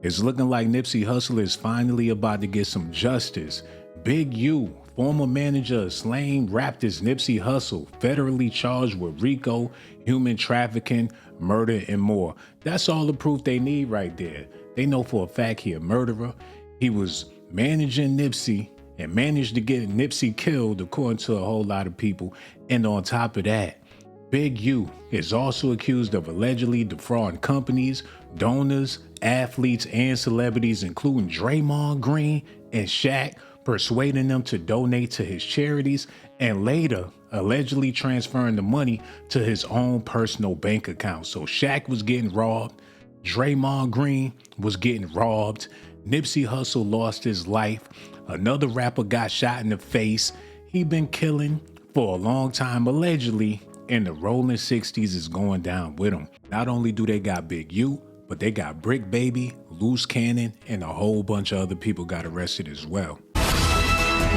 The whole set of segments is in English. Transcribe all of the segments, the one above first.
It's looking like Nipsey Hussle is finally about to get some justice. Big U, former manager of slain Raptors Nipsey Hussle, federally charged with RICO, human trafficking, murder, and more. That's all the proof they need right there. They know for a fact he a murderer. He was managing Nipsey and managed to get Nipsey killed, according to a whole lot of people. And on top of that, Big U is also accused of allegedly defrauding companies, donors, athletes, and celebrities, including Draymond Green and SHAQ, persuading them to donate to his charities, and later allegedly transferring the money to his own personal bank account. So SHAQ was getting robbed, Draymond Green was getting robbed, Nipsey Hussle lost his life, another rapper got shot in the face. He been killing for a long time, allegedly, and the rolling 60s is going down with him. Not only do they got Big U, but they got Brick Baby, Loose Cannon, and a whole bunch of other people got arrested as well.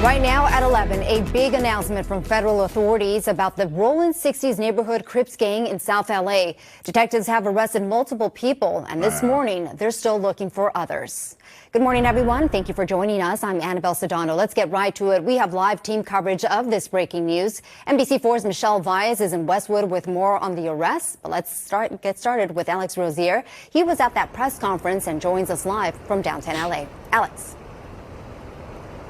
Right now at 11, a big announcement from federal authorities about the Rolling 60s neighborhood Crips gang in South LA. Detectives have arrested multiple people, and this morning they're still looking for others. Good morning, everyone. Thank you for joining us. I'm Annabelle Sedano. Let's get right to it. We have live team coverage of this breaking news. NBC4's Michelle Vyas is in Westwood with more on the arrest. But let's get started with Alex Rozier. He was at that press conference and joins us live from downtown LA. Alex.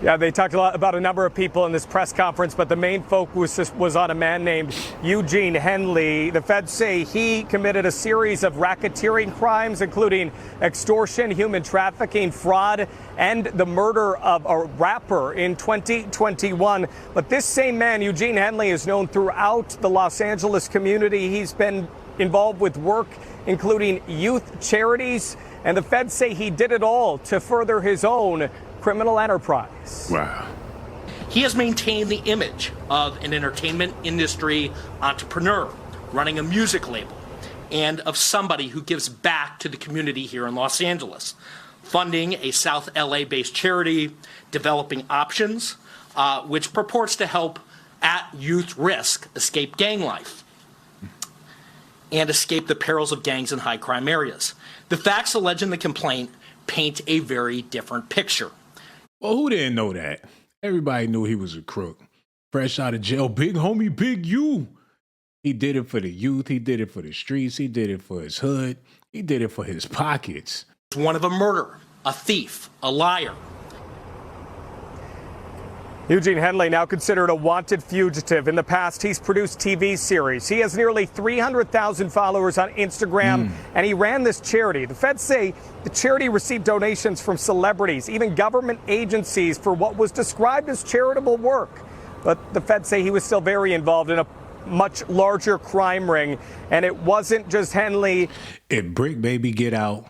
Yeah, they talked a lot about a number of people in this press conference, but the main focus was on a man named Eugene Henley. The feds say he committed a series of racketeering crimes, including extortion, human trafficking, fraud, and the murder of a rapper in 2021. But this same man, Eugene Henley, is known throughout the Los Angeles community. He's been involved with work including youth charities, and the feds say he did it all to further his own criminal enterprise. Wow. He has maintained the image of an entertainment industry entrepreneur running a music label and of somebody who gives back to the community here in Los Angeles, funding a South LA-based charity, developing options, which purports to help at youth risk escape gang life and escape the perils of gangs in high crime areas. The facts alleged in the complaint paint a very different picture. Well, who didn't know that? Everybody knew he was a crook. Fresh out of jail, big homie, Big U. He did it for the youth. He did it for the streets. He did it for his hood. He did it for his pockets. One of a murderer, a thief, a liar. Eugene Henley, now considered a wanted fugitive. In the past, he's produced TV series. He has nearly 300,000 followers on Instagram, and he ran this charity. The feds say the charity received donations from celebrities, even government agencies, for what was described as charitable work. But the feds say he was still very involved in a much larger crime ring, and it wasn't just Henley. If Brick Baby get out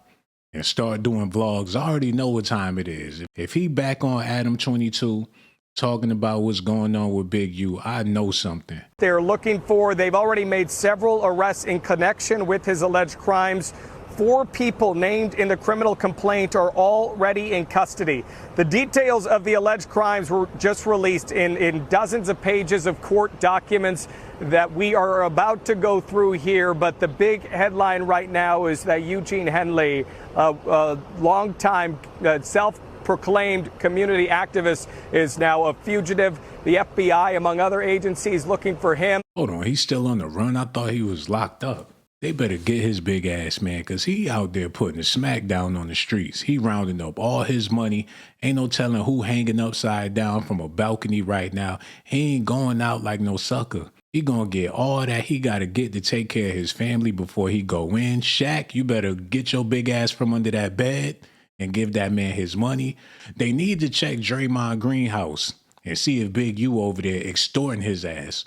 and start doing vlogs, I already know what time it is. If he back on Adam 22, talking about what's going on with Big U, I know something. They've already made several arrests in connection with his alleged crimes. 4 people named in the criminal complaint are already in custody. The details of the alleged crimes were just released in dozens of pages of court documents that we are about to go through here. But the big headline right now is that Eugene Henley, a longtime self-proclaimed community activist, is now a fugitive. The FBI, among other agencies, looking for him. Hold on, he's still on the run? I thought he was locked up. They better get his big ass, man, because he out there putting a smack down on the streets. He rounding up all his money. Ain't no telling who hanging upside down from a balcony right now. He ain't going out like no sucker. He gonna get all that he gotta get to take care of his family before he go in. SHAQ, you better get your big ass from under that bed and give that man his money. They need to check Draymond Green house and see if Big U over there extorting his ass.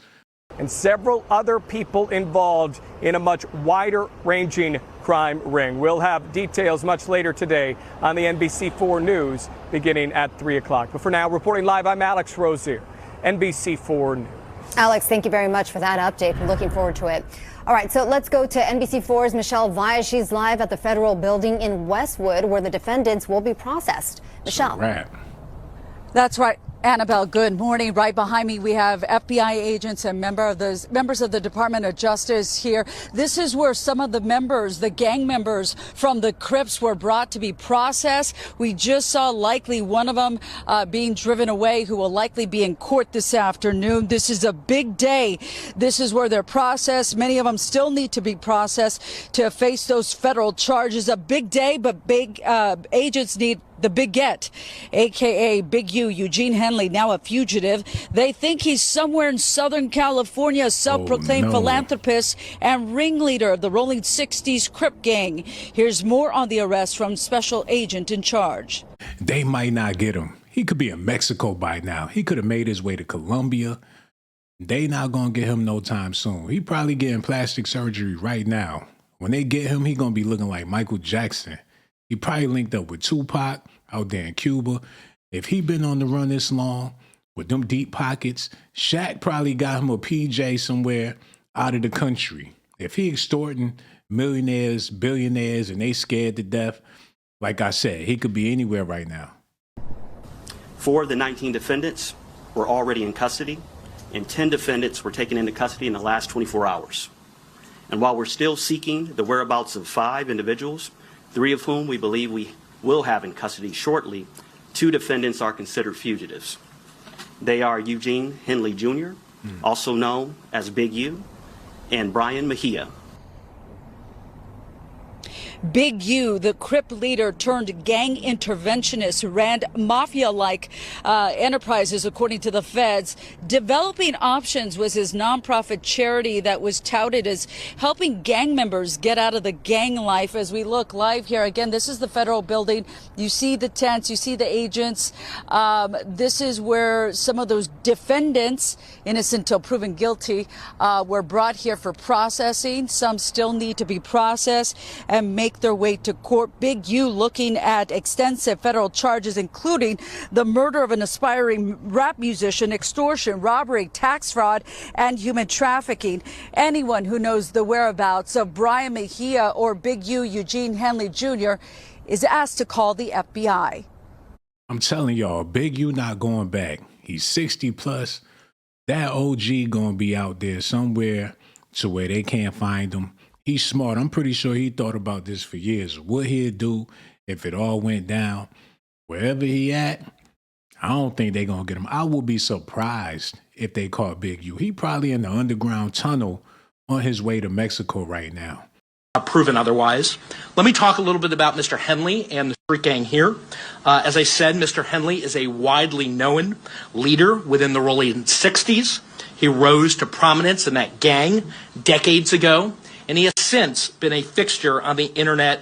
And several other people involved in a much wider-ranging crime ring. We'll have details much later today on the NBC4 News beginning at 3 o'clock. But for now, reporting live, I'm Alex Rozier, NBC4 News. Alex, thank you very much for that update. We're looking forward to it. All right, so let's go to NBC4's Michelle Vyas. She's live at the federal building in Westwood, where the defendants will be processed. Michelle. Wrap. That's right. Annabelle, good morning. Right behind me, we have FBI agents and members of the Department of Justice here. This is where some of the members, the gang members from the Crips, were brought to be processed. We just saw likely one of them being driven away, who will likely be in court this afternoon. This is a big day. This is where they're processed. Many of them still need to be processed to face those federal charges. A big day, but big agents need the big get, a.k.a. Big U, Eugene Henley, now a fugitive. They think he's somewhere in Southern California, a self-proclaimed philanthropist and ringleader of the Rolling 60s Crip gang. Here's more on the arrest from special agent in charge. They might not get him. He could be in Mexico by now. He could have made his way to Colombia. They not going to get him no time soon. He probably getting plastic surgery right now. When they get him, he going to be looking like Michael Jackson. He probably linked up with Tupac out there in Cuba. If he been on the run this long with them deep pockets, SHAQ probably got him a PJ somewhere out of the country. If he extorting millionaires, billionaires, and they scared to death, like I said, he could be anywhere right now. 4 of the 19 defendants were already in custody, and 10 defendants were taken into custody in the last 24 hours. And while we're still seeking the whereabouts of 5 individuals, 3 of whom we believe we will have in custody shortly, 2 defendants are considered fugitives. They are Eugene Henley Jr., also known as Big U, and Brian Mejia. Big U, the Crip leader turned gang interventionist who ran mafia-like enterprises, according to the feds. Developing Options was his nonprofit charity that was touted as helping gang members get out of the gang life. As we look live here, again, this is the federal building. You see the tents, you see the agents. This is where some of those defendants, innocent until proven guilty, were brought here for processing. Some still need to be processed and make their way to court. Big U looking at extensive federal charges, including the murder of an aspiring rap musician, extortion, robbery, tax fraud, and human trafficking. Anyone who knows the whereabouts of Brian Mejia or Big U, Eugene Henley Jr., is asked to call the FBI. I'm telling y'all, Big U not going back. He's 60 plus. That OG gonna be out there somewhere to where they can't find him. He's smart. I'm pretty sure he thought about this for years. What he'd do if it all went down. Wherever he at, I don't think they're going to get him. I would be surprised if they caught Big U. He probably in the underground tunnel on his way to Mexico right now. Proven otherwise. Let me talk a little bit about Mr. Henley and the street gang here. As I said, Mr. Henley is a widely known leader within the Rolling 60s. He rose to prominence in that gang decades ago. And he has since been a fixture on the internet,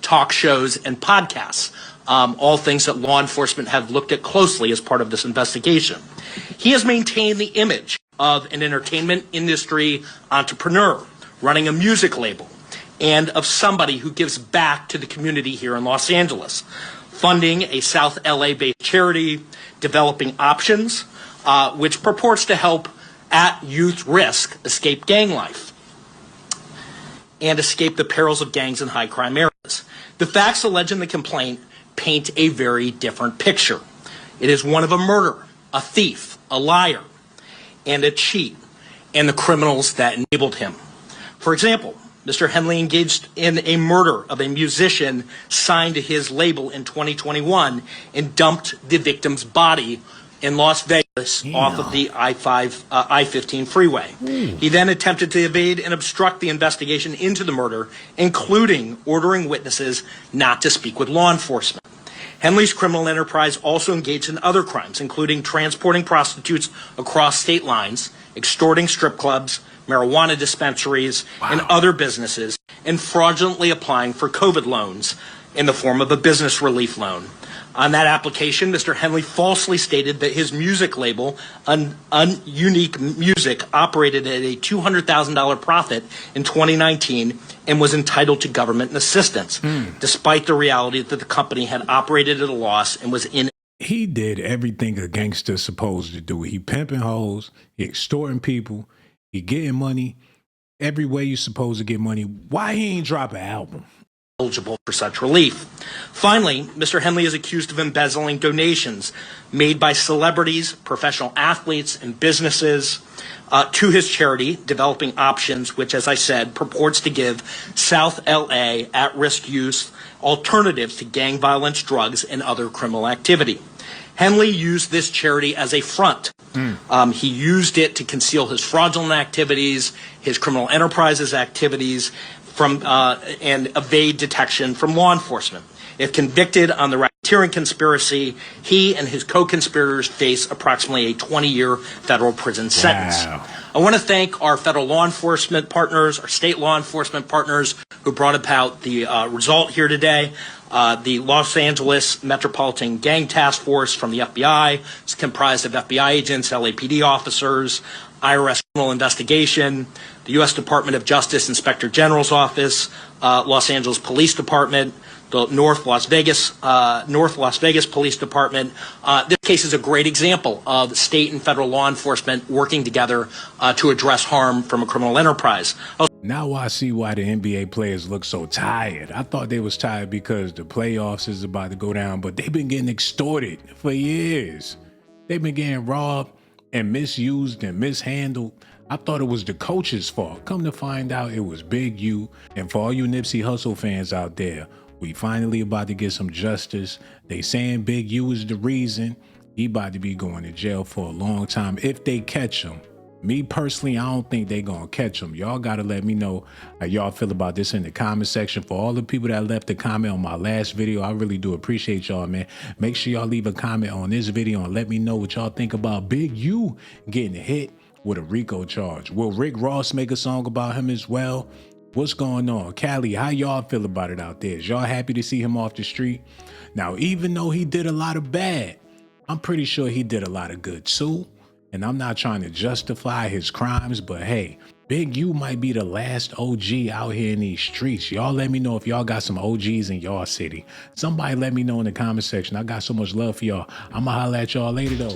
talk shows, and podcasts, all things that law enforcement have looked at closely as part of this investigation. He has maintained the image of an entertainment industry entrepreneur running a music label and of somebody who gives back to the community here in Los Angeles, funding a South LA-based charity, Developing Options, which purports to help at youth risk escape gang life and escape the perils of gangs in high crime areas. The facts alleged in the complaint paint a very different picture. It is one of a murderer, a thief, a liar, and a cheat, and the criminals that enabled him. For example, Mr. Henley engaged in a murder of a musician signed to his label in 2021 and dumped the victim's body in Las Vegas off of the I-15 freeway. He then attempted to evade and obstruct the investigation into the murder, including ordering witnesses not to speak with law enforcement. Henley's criminal enterprise also engaged in other crimes, including transporting prostitutes across state lines, extorting strip clubs, marijuana dispensaries, and other businesses, and fraudulently applying for COVID loans in the form of a business relief loan. On that application, Mr. Henley falsely stated that his music label, Unique Music, operated at a $200,000 profit in 2019 and was entitled to government assistance, despite the reality that the company had operated at a loss and was in. He did everything a gangster's supposed to do. He pimping hoes, he extorting people, he getting money every way you're supposed to get money. Why he ain't drop an album? eligible for such relief. Finally, Mr. Henley is accused of embezzling donations made by celebrities, professional athletes, and businesses to his charity, Developing Options, which, as I said, purports to give South LA at-risk youth alternatives to gang violence, drugs, and other criminal activity. Henley used this charity as a front. He used it to conceal his fraudulent activities, his criminal enterprises activities, and evade detection from law enforcement. If convicted on the racketeering conspiracy, he and his co-conspirators face approximately a 20-year federal prison sentence. Wow. I want to thank our federal law enforcement partners, our state law enforcement partners who brought about the result here today. The Los Angeles Metropolitan Gang Task Force from the FBI is comprised of FBI agents, LAPD officers, IRS criminal investigation, the U.S. Department of Justice Inspector General's Office, Los Angeles Police Department, the North Las Vegas Police Department. This case is a great example of state and federal law enforcement working together to address harm from a criminal enterprise. Now I see why the NBA players look so tired. I thought they was tired because the playoffs is about to go down, but they've been getting extorted for years. They've been getting robbed and misused and mishandled. I thought it was the coach's fault. Come to find out it was Big U. And for all you Nipsey Hussle fans out there, we finally about to get some justice. They saying Big U is the reason. He about to be going to jail for a long time if they catch him. Me personally, I don't think they gonna catch him. Y'all gotta let me know how y'all feel about this in the comment section. For all the people that left a comment on my last video, I really do appreciate y'all, man. Make sure y'all leave a comment on this video and let me know what y'all think about Big U getting hit with a RICO charge. Will Rick Ross make a song about him as well? What's going on? Cali, how y'all feel about it out there? Is y'all happy to see him off the street? Now, even though he did a lot of bad, I'm pretty sure he did a lot of good too. And I'm not trying to justify his crimes, but hey, Big U might be the last OG out here in these streets. Y'all let me know if y'all got some OGs in y'all city. Somebody let me know in the comment section. I got so much love for y'all. I'ma holler at y'all later though.